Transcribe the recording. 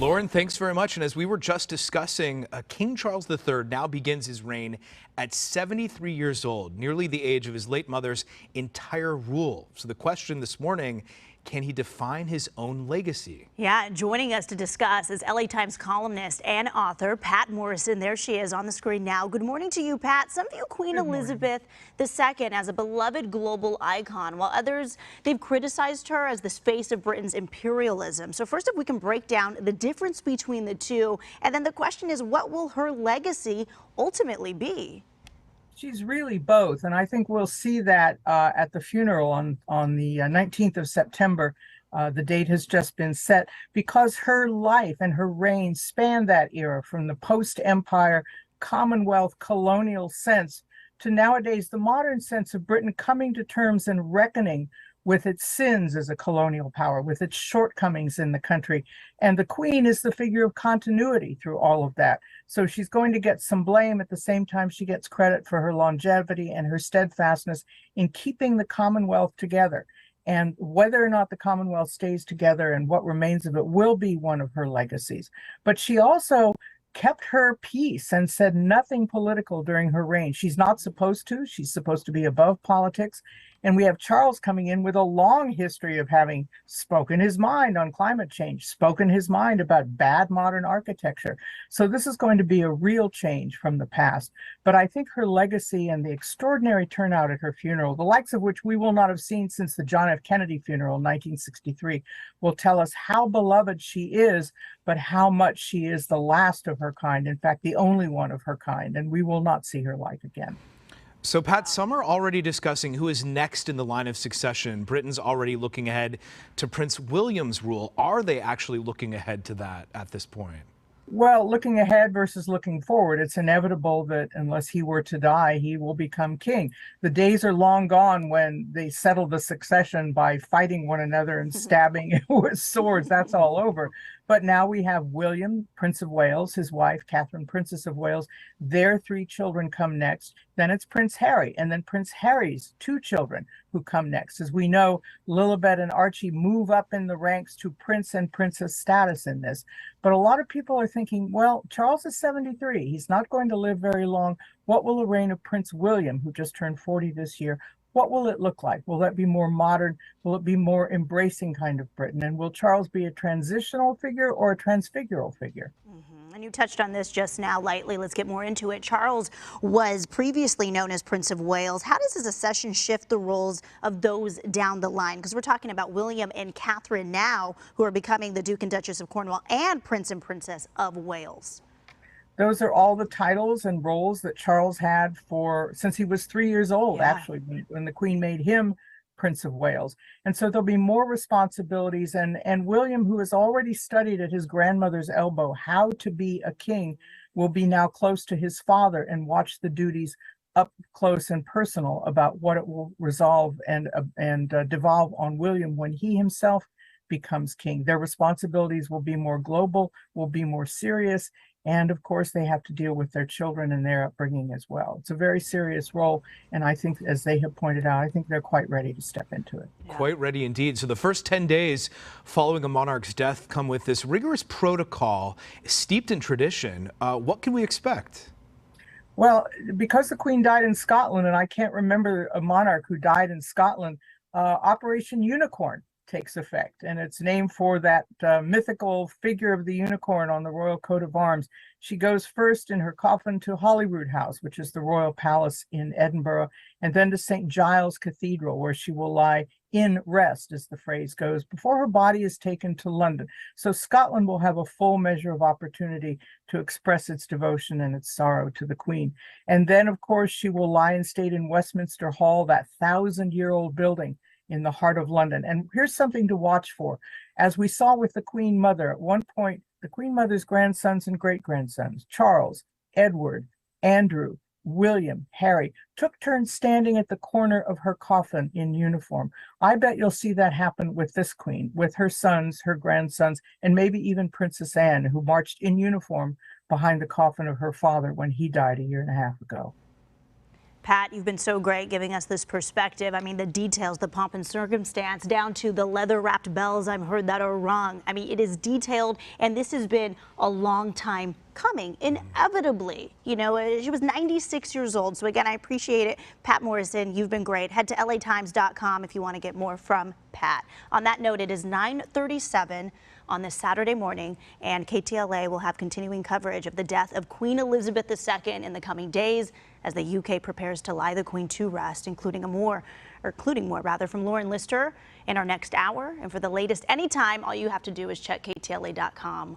Lauren, thanks very much. And as we were just discussing, King Charles III now begins his reign at 73 years old, nearly the age of his late mother's entire rule. So the question this morning, can he define his own legacy? Yeah, joining us to discuss is LA Times columnist and author Pat Morrison. There she is on the screen now. Good morning to you, Pat. Some view Queen Elizabeth II as a beloved global icon, while others, they've criticized her as the face of Britain's imperialism. So first, if we can break down the difference between the two, and then the question is, what will her legacy ultimately be? She's really both, and I think we'll see that at the funeral on the 19th of September. The date has just been set because her life and her reign span that era from the post-empire, Commonwealth, colonial sense to nowadays the modern sense of Britain coming to terms and reckoning with its sins as a colonial power, with its shortcomings in the country. And the Queen is the figure of continuity through all of that. So she's going to get some blame at the same time she gets credit for her longevity and her steadfastness in keeping the Commonwealth together. And whether or not the Commonwealth stays together and what remains of it will be one of her legacies. But she also kept her peace and said nothing political during her reign. She's not supposed to. She's supposed to be above politics. And we have Charles coming in with a long history of having spoken his mind on climate change, spoken his mind about bad modern architecture. So this is going to be a real change from the past. But I think her legacy and the extraordinary turnout at her funeral, the likes of which we will not have seen since the John F. Kennedy funeral in 1963, will tell us how beloved she is, but how much she is the last of her kind, in fact, the only one of her kind, and we will not see her like again. So, Pat, some are already discussing who is next in the line of succession. Britain's already looking ahead to Prince William's rule. Are they actually looking ahead to that at this point? Well, looking ahead versus looking forward, it's inevitable that unless he were to die, he will become king. The days are long gone when they settle the succession by fighting one another and stabbing with swords. That's all over. But now we have William, Prince of Wales, his wife, Catherine, Princess of Wales. Their 3 children come next. Then it's Prince Harry, and then Prince Harry's 2 children who come next. As we know, Lilibet and Archie move up in the ranks to prince and princess status in this. But a lot of people are thinking, well, Charles is 73. He's not going to live very long. What will the reign of Prince William, who just turned 40 this year, what will it look like? Will that be more modern? Will it be more embracing kind of Britain? And will Charles be a transitional figure or a transfigural figure? And you touched on this just now lightly. Let's get more into it. Charles was previously known as Prince of Wales. How does his accession shift the roles of those down the line? Because we're talking about William and Catherine now, who are becoming the Duke and Duchess of Cornwall and Prince and Princess of Wales. Those are all the titles and roles that Charles had since he was 3 years old, actually, when the Queen made him Prince of Wales. And so there'll be more responsibilities. And William, who has already studied at his grandmother's elbow how to be a king, will be now close to his father and watch the duties up close and personal about what it will resolve and devolve on William when he himself becomes king. Their responsibilities will be more global, will be more serious. And of course, they have to deal with their children and their upbringing as well. It's a very serious role. And I think, as they have pointed out, I think they're quite ready to step into it. Quite ready indeed. So the first 10 days following a monarch's death come with this rigorous protocol steeped in tradition. What can we expect? Well, because the Queen died in Scotland, and I can't remember a monarch who died in Scotland, Operation Unicorn takes effect, and it's named for that mythical figure of the unicorn on the royal coat of arms. She goes first in her coffin to Holyrood House, which is the royal palace in Edinburgh, and then to St. Giles Cathedral, where she will lie in rest, as the phrase goes, before her body is taken to London. So Scotland will have a full measure of opportunity to express its devotion and its sorrow to the Queen. And then, of course, she will lie in state in Westminster Hall, that 1,000-year-old building in the heart of London. And here's something to watch for. As we saw with the Queen Mother, at one point, the Queen Mother's grandsons and great-grandsons, Charles, Edward, Andrew, William, Harry, took turns standing at the corner of her coffin in uniform. I bet you'll see that happen with this queen, with her sons, her grandsons, and maybe even Princess Anne, who marched in uniform behind the coffin of her father when he died a year and a half ago. Pat, you've been so great giving us this perspective. I mean, the details, the pomp and circumstance, down to the leather-wrapped bells I've heard that are rung. I mean, it is detailed, and this has been a long time coming, inevitably. You know, she was 96 years old. So again, I appreciate it. Pat Morrison, you've been great. Head to latimes.com if you want to get more from Pat. On that note, it is 9:37 on this Saturday morning, and KTLA will have continuing coverage of the death of Queen Elizabeth II in the coming days as the UK prepares to lie the Queen to rest, including more from Lauren Lister in our next hour. And for the latest anytime, all you have to do is check KTLA.com.